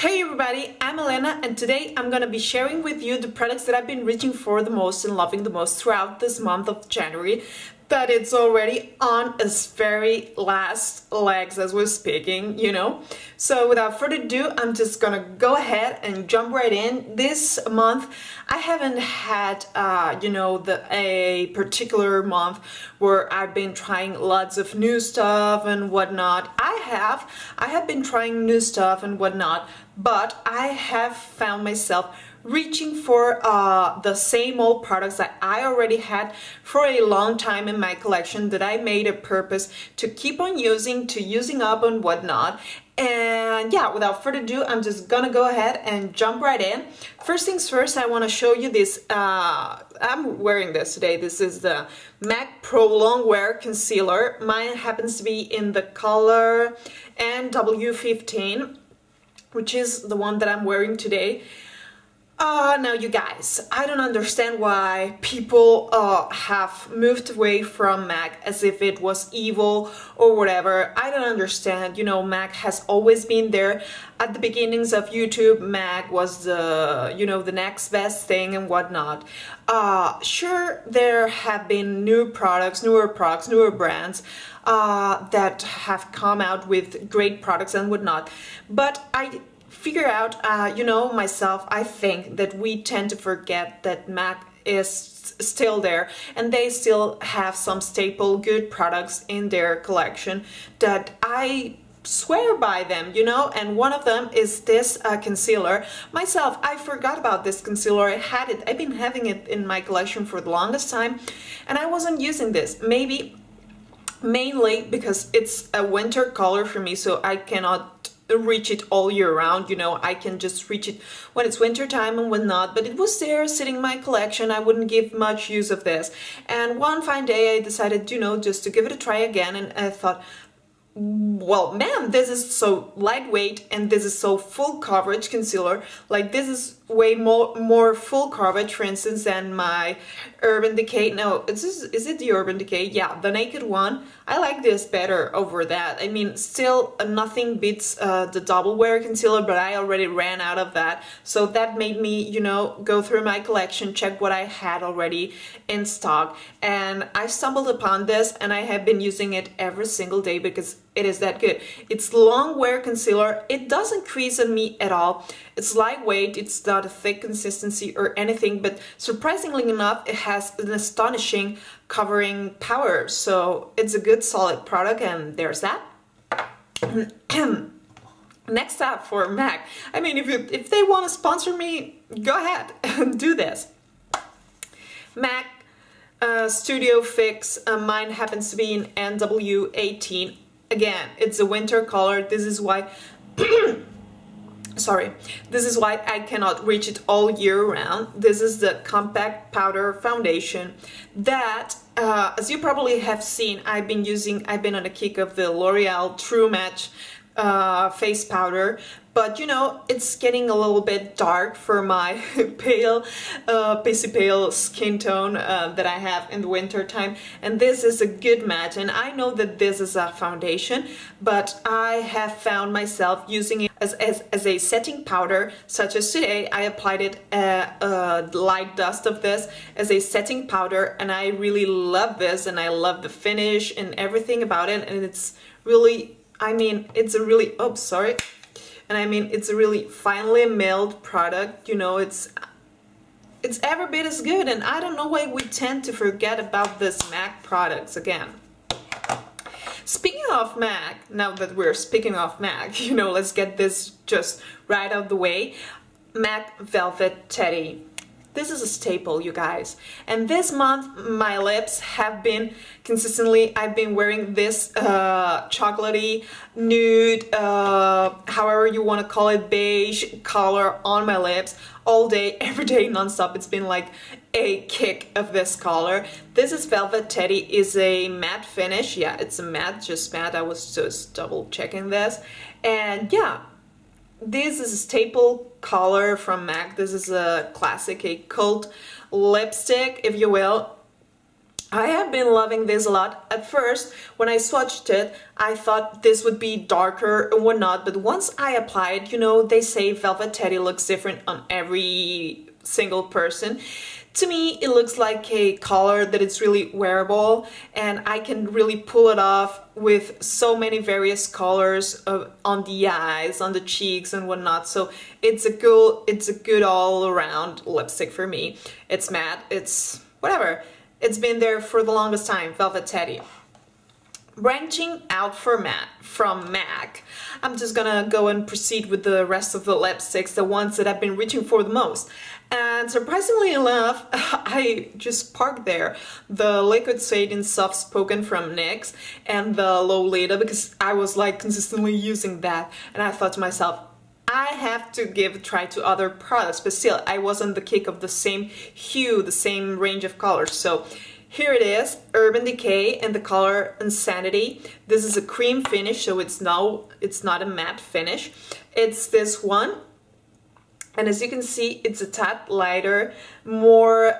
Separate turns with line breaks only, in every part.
Hey everybody, I'm Helena and today I'm gonna be sharing with you the products that I've been reaching for the most and loving the most throughout this month of January, but it's already on its very last legs as we're speaking, you know. So without further ado, I'm just gonna go ahead and jump right in. This month I haven't had a particular month where I've been trying lots of new stuff and whatnot. I have been trying new stuff and whatnot, but I have found myself reaching for the same old products that I already had for a long time in my collection that I made a purpose to keep on using up and whatnot. And yeah, without further ado, I'm just gonna go ahead and jump right in. First things first, I want to show you this. I'm wearing this today. This is the MAC Pro Long Wear Concealer. Mine happens to be in the color NW15, which is the one that I'm wearing today. Now you guys, I don't understand why people have moved away from MAC as if it was evil or whatever. I don't understand. You know, MAC has always been there. At the beginnings of YouTube, MAC was the next best thing and whatnot. Sure, there have been newer products, newer brands that have come out with great products and whatnot, but I figure out, myself, I think that we tend to forget that MAC is still there and they still have some staple good products in their collection that I swear by them, and one of them is this concealer. Myself, I forgot about this concealer. I've been having it in my collection for the longest time and I wasn't using this. Mainly because it's a winter color for me, so I cannot reach it all year round. I can just reach it when it's winter time and when not, but it was there sitting in my collection. I wouldn't give much use of this, and one fine day I decided just to give it a try again, and I thought, well, man, this is so lightweight and this is so full coverage concealer. Like, this is way more full coverage, for instance, than my Urban Decay. No, is it the Urban Decay? Yeah, the Naked one. I like this better over that. I mean, still nothing beats the Double Wear concealer, but I already ran out of that. So that made me, go through my collection, check what I had already in stock. And I stumbled upon this and I have been using it every single day because it is that good. It's long wear concealer. It doesn't crease on me at all. It's lightweight. It's not a thick consistency or anything, but surprisingly enough, it has an astonishing covering power. So it's a good solid product, and there's that. Next up for MAC. I mean, if they want to sponsor me, go ahead and do this. MAC Studio Fix. Mine happens to be in NW18. Again, it's a winter color. This is why this is why I cannot reach it all year round. This is the Compact Powder Foundation that, as you probably have seen, I've been on a kick of the L'Oreal True Match face powder, but it's getting a little bit dark for my pasty pale skin tone that I have in the winter time, and this is a good match. And I know that this is a foundation, but I have found myself using it as a setting powder, such as today. I applied it a light dust of this as a setting powder, and I really love this, and I love the finish and everything about it. And it's really, it's a really, it's a really finely milled product. It's every bit as good, and I don't know why we tend to forget about this MAC products again. Speaking of MAC, now that we're speaking of MAC, let's get this just right out the way. MAC Velvet Teddy. This is a staple, you guys. And this month, my lips have been consistently, I've been wearing this chocolatey, nude, however you want to call it, beige color on my lips all day, every day, nonstop. It's been like a kick of this color. This is Velvet Teddy. Is a matte finish. Yeah, it's a matte, just matte. I was just double checking this. And yeah, this is a staple color from MAC. This is a classic, a cult lipstick, if you will. I have been loving this a lot. At first, when I swatched it, I thought this would be darker and whatnot, but once I applied, you know, they say Velvet Teddy looks different on every single person. To me, it looks like a color that is really wearable, and I can really pull it off with so many various colors on the eyes, on the cheeks and whatnot. So it's a good all-around lipstick for me. It's matte, it's whatever. It's been there for the longest time, Velvet Teddy. Branching out from MAC, I'm just gonna go and proceed with the rest of the lipsticks, the ones that I've been reaching for the most. And surprisingly enough, I just parked there the Liquid Satin Soft Spoken from NYX and the Lolita, because I was like consistently using that, and I thought to myself, I have to give a try to other products, but still I wasn't the kick of the same hue, the same range of colors. So here it is, Urban Decay and the color Insanity. This is a cream finish, so it's not a matte finish. It's this one, and as you can see, it's a tad lighter, more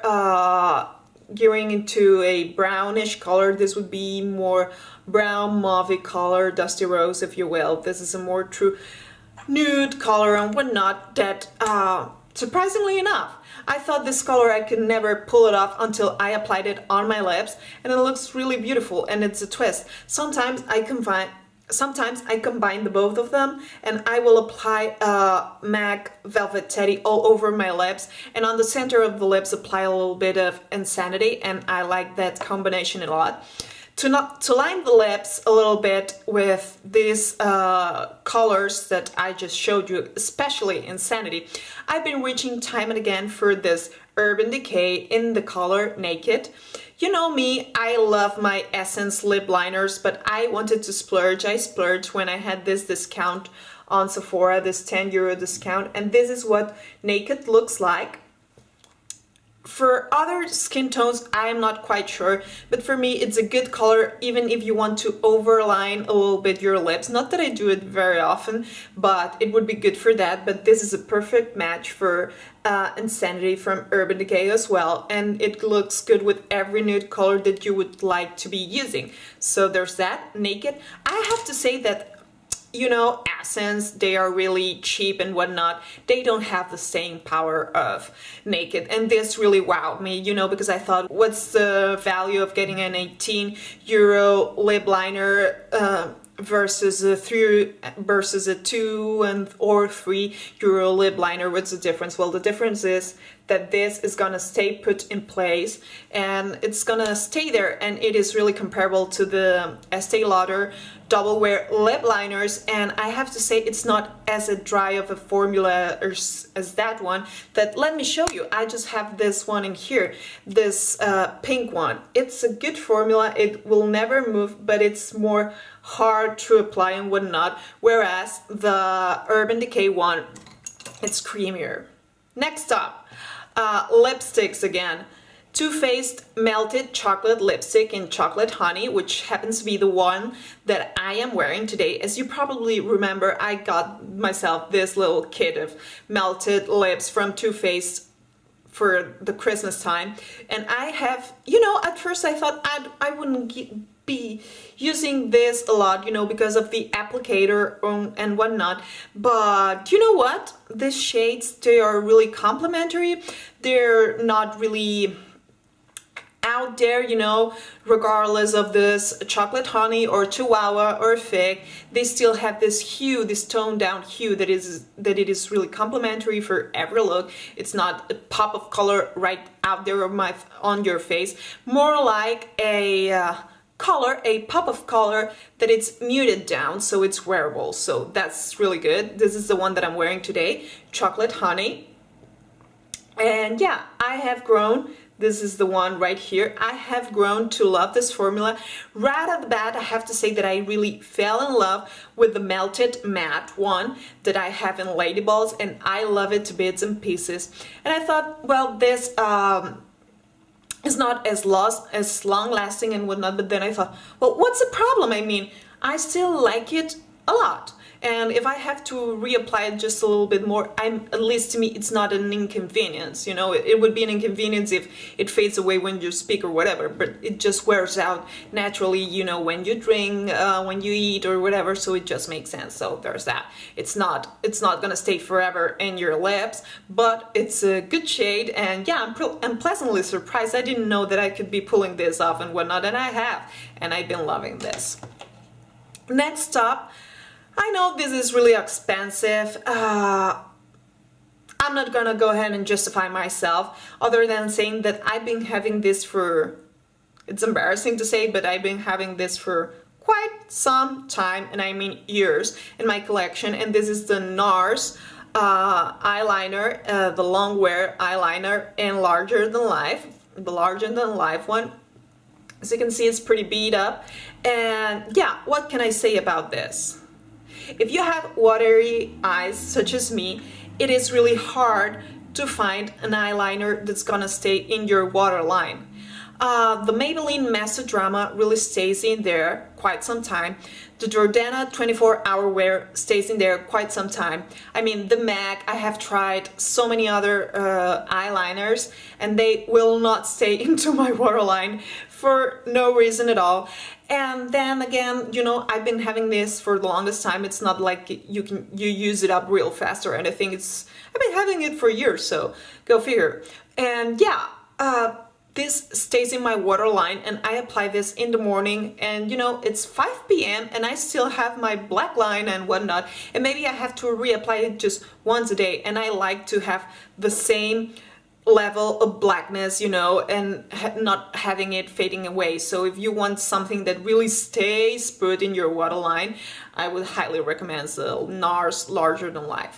gearing into a brownish color. This would be more brown mauve color, dusty rose if you will. This is a more true nude color and whatnot that surprisingly enough, I thought this color I could never pull it off until I applied it on my lips, and it looks really beautiful, and it's a twist. Sometimes I combine the both of them, and I will apply MAC Velvet Teddy all over my lips, and on the center of the lips apply a little bit of Insanity, and I like that combination a lot. To line the lips a little bit with these colors that I just showed you, especially Insanity, I've been reaching time and again for this Urban Decay in the color Naked. You know me, I love my Essence lip liners, but I wanted to splurge. I splurged when I had this discount on Sephora, this €10 discount, and this is what Naked looks like. For other skin tones, I'm not quite sure, but for me it's a good color even if you want to overline a little bit your lips. Not that I do it very often, but it would be good for that. But this is a perfect match for Insanity from Urban Decay as well, and it looks good with every nude color that you would like to be using. So there's that, Naked. I have to say that, you know, Essence, they are really cheap and whatnot. They don't have the staying power of Naked, and this really wowed me, you know, because I thought, what's the value of getting an €18 lip liner versus a €2 or €3 lip liner? What's the difference? Well, the difference is that this is gonna stay put in place, and it's gonna stay there, and it is really comparable to the Estee Lauder Double Wear lip liners, and I have to say it's not as dry of a formula as that one. That, let me show you, I just have this one in here, this pink one. It's a good formula, it will never move, but it's more hard to apply and whatnot, whereas the Urban Decay one, it's creamier. Next up, lipsticks again. Too Faced Melted Chocolate Lipstick in Chocolate Honey, which happens to be the one that I am wearing today. As you probably remember, I got myself this little kit of melted lips from Too Faced for the Christmas time, and I have, you know, at first I thought I wouldn't be using this a lot, you know, because of the applicator and whatnot, but you know what, these shades, they are really complementary. They're not really out there, you know, regardless of this Chocolate Honey or Chihuahua or Fig, they still have this hue, this toned down hue that it is really complementary for every look. It's not a pop of color right out there on your face, more like a color, a pop of color that it's muted down, so it's wearable. So that's really good. This is the one that I'm wearing today, Chocolate Honey. And yeah, I have grown. This is the one right here. I have grown to love this formula. Right at the bat, I have to say that I really fell in love with the Melted Matte one that I have in Ladyballs, and I love it to bits and pieces. And I thought, well, this is not as long-lasting and whatnot, but then I thought, well, what's the problem? I mean, I still like it a lot. And if I have to reapply it just a little bit more, at least to me, it's not an inconvenience. You know, it would be an inconvenience if it fades away when you speak or whatever, but it just wears out naturally, you know, when you drink, when you eat or whatever, so it just makes sense. So there's that. It's not gonna stay forever in your lips, but it's a good shade, and yeah, I'm pleasantly surprised. I didn't know that I could be pulling this off and whatnot, and I have, and I've been loving this. Next up, I know this is really expensive. I'm not gonna go ahead and justify myself other than saying that I've been having this for, it's embarrassing to say, but I've been having this for quite some time, and I mean years, in my collection. And this is the NARS eyeliner, the long wear eyeliner in larger than life, the larger than life one. As you can see, it's pretty beat up. And yeah, what can I say about this? If you have watery eyes such as me, it is really hard to find an eyeliner that's gonna stay in your waterline. The Maybelline Mesodrama really stays in there quite some time. The Jordana 24-hour wear stays in there quite some time. I mean, the MAC, I have tried so many other eyeliners, and they will not stay into my waterline for no reason at all. And then again, you know, I've been having this for the longest time. It's not like you use it up real fast or anything. I've been having it for years, so go figure. And yeah, this stays in my waterline, and I apply this in the morning, and you know, it's 5 p.m. and I still have my black line and whatnot, and maybe I have to reapply it just once a day, and I like to have the same level of blackness, you know, and not having it fading away. So if you want something that really stays put in your waterline, I would highly recommend the NARS Larger Than Life.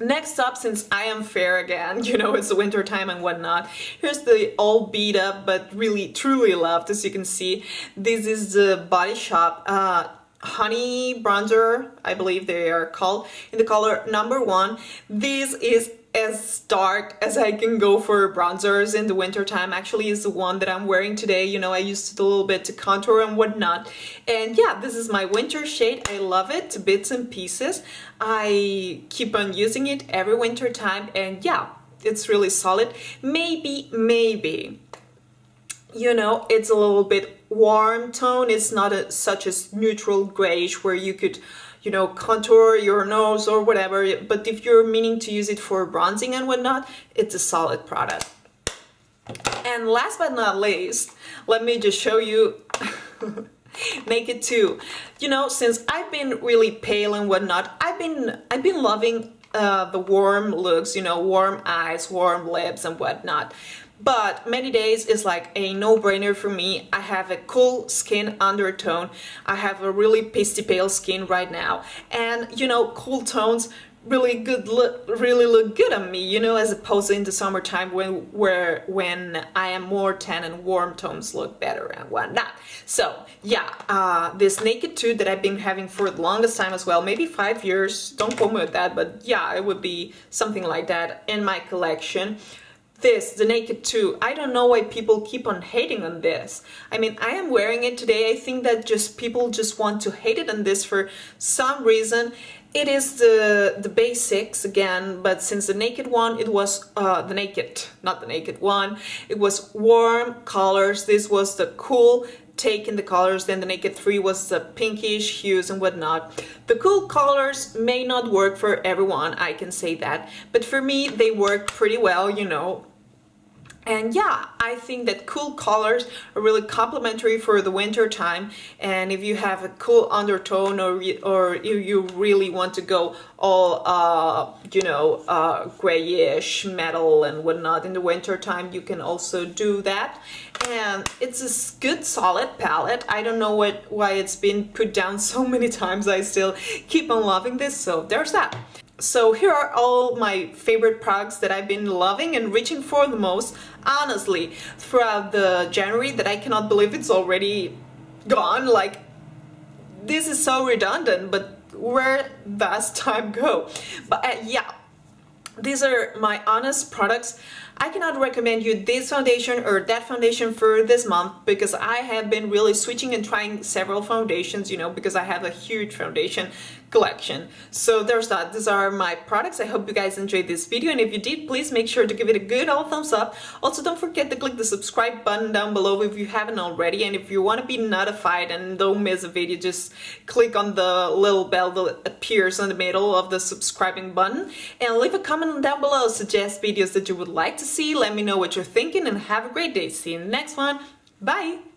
Next up, since I am fair again, you know, it's the winter time and whatnot, here's the all beat up but really truly loved, as you can see. This is the Body Shop Honey Bronzer, I believe they are called, in the color number 1. This is as dark as I can go for bronzers in the winter time. Actually, is the one that I'm wearing today. You know, I used it a little bit to contour and whatnot. And yeah, this is my winter shade. I love it to bits and pieces. I keep on using it every winter time, and yeah, it's really solid. Maybe, you know, it's a little bit warm tone. It's not such a neutral grayish where you could, you know, contour your nose or whatever, but if you're meaning to use it for bronzing and whatnot, it's a solid product. And last but not least, let me just show you Naked 2. You know, since I've been really pale and whatnot, I've been loving the warm looks, you know, warm eyes, warm lips and whatnot. But many days is like a no-brainer for me. I have a cool skin undertone. I have a really pasty pale skin right now, and you know, cool tones really look good on me, you know, as opposed to in the summertime when I am more tan and warm tones look better and whatnot. So yeah, this Naked 2 that I've been having for the longest time as well, maybe 5 years, don't quote me with that, but yeah, it would be something like that in my collection. This, the Naked 2, I don't know why people keep on hating on this. I mean, I am wearing it today. I think that people just want to hate it on this for some reason. It is the basics again, but since the Naked one, it was not the Naked one, it was warm colors. This was the cool take in the colors. Then the Naked 3 was the pinkish hues and whatnot. The cool colors may not work for everyone, I can say that, but for me they work pretty well, you know. And yeah, I think that cool colors are really complimentary for the winter time. And if you have a cool undertone, or you really want to go all, you know, grayish metal and whatnot in the winter time, you can also do that. And it's a good solid palette. I don't know why it's been put down so many times. I still keep on loving this, so there's that. So here are all my favorite products that I've been loving and reaching for the most, honestly, throughout the January, that I cannot believe it's already gone. Like, this is so redundant, but where does time go? But yeah, these are my honest products. I cannot recommend you this foundation or that foundation for this month because I have been really switching and trying several foundations, because I have a huge foundation collection. So there's that. These are my products. I hope you guys enjoyed this video, and if you did, please make sure to give it a good old thumbs up. Also, don't forget to click the subscribe button down below if you haven't already, and if you want to be notified and don't miss a video, just click on the little bell that appears in the middle of the subscribing button, and leave a comment down below. Suggest videos that you would like to see. Let me know what you're thinking, and have a great day. See you in the next one. Bye!